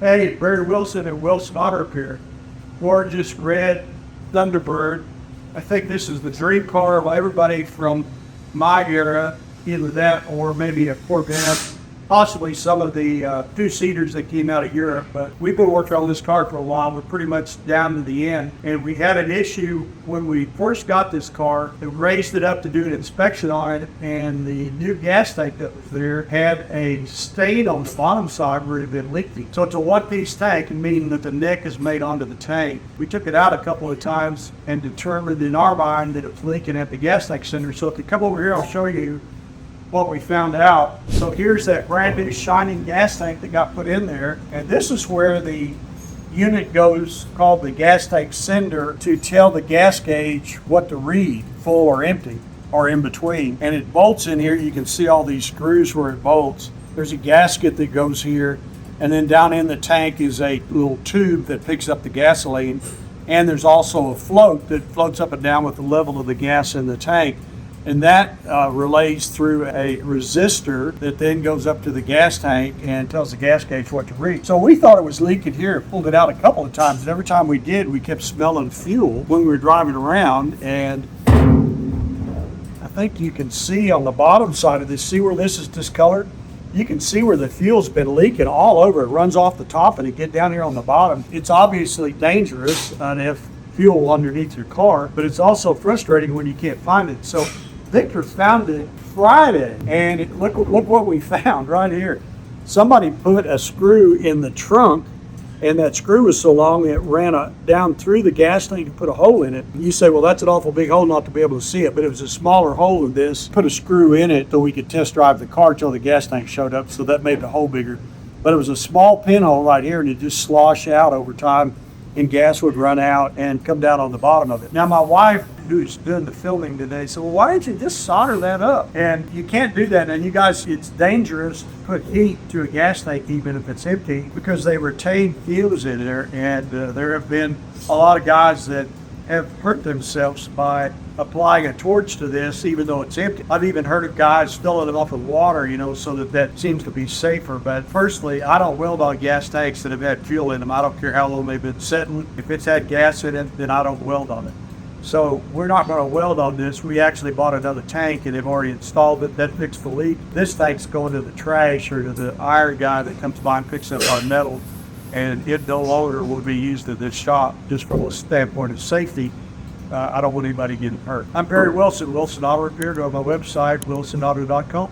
Hey, Barry Wilson and Wilson Auto Repair. Gorgeous red Thunderbird. I think this is the dream car of everybody from my era, either that or maybe a Corvette, possibly some of the two-seaters that came out of Europe. But we've been working on this car for a while. We're pretty much down to the end. And we had an issue when we first got this car. They raised it up to do an inspection on it, and the new gas tank that was there had a stain on the bottom side where it had been leaking. So it's a one-piece tank, meaning that the neck is made onto the tank. We took it out a couple of times and determined in our mind that it was leaking at the gas tank center. So if you come over here, I'll show you what we found out. So here's that brand new shining gas tank that got put in there. And this is where the unit goes, called the gas tank sender, to tell the gas gauge what to read, full or empty, or in between. And it bolts in here. You can see all these screws where it bolts. There's a gasket that goes here. And then down in the tank is a little tube that picks up the gasoline. And there's also a float that floats up and down with the level of the gas in the tank. And that relays through a resistor that then goes up to the gas tank and tells the gas gauge what to read. So we thought it was leaking here, pulled it out a couple of times, and every time we did, we kept smelling fuel when we were driving around. And I think you can see on the bottom side of this, see where this is discolored? You can see where the fuel's been leaking all over. It runs off the top and it get down here on the bottom. It's obviously dangerous to have fuel underneath your car, but it's also frustrating when you can't find it. So Victor found it Friday, and look what we found right here. Somebody put a screw in the trunk, and that screw was so long it ran down through the gas tank and put a hole in it. You say, well, that's an awful big hole not to be able to see it, but it was a smaller hole than this. Put a screw in it so we could test drive the car till the gas tank showed up, so that made the hole bigger. But it was a small pinhole right here, and it just slosh out over time, and gas would run out and come down on the bottom of it. Now, my wife, who's doing the filming today, said, well, why didn't you just solder that up? And you can't do that. And you guys, it's dangerous to put heat to a gas tank, even if it's empty, because they retain fuels in there. And there have been a lot of guys that have hurt themselves by applying a torch to this, even though it's empty. I've even heard of guys filling it up with water, so that seems to be safer. But firstly, I don't weld on gas tanks that have had fuel in them. I don't care how long they've been sitting. If it's had gas in it, then I don't weld on it. So we're not going to weld on this. We actually bought another tank and have already installed it. That fixed the leak. This tank's going to the trash or to the iron guy that comes by and picks up our metal. And it no longer will be used at this shop, just from a standpoint of safety. I don't want anybody getting hurt. I'm Barry Wilson, Wilson Auto Repair. Go to my website, wilsonauto.com.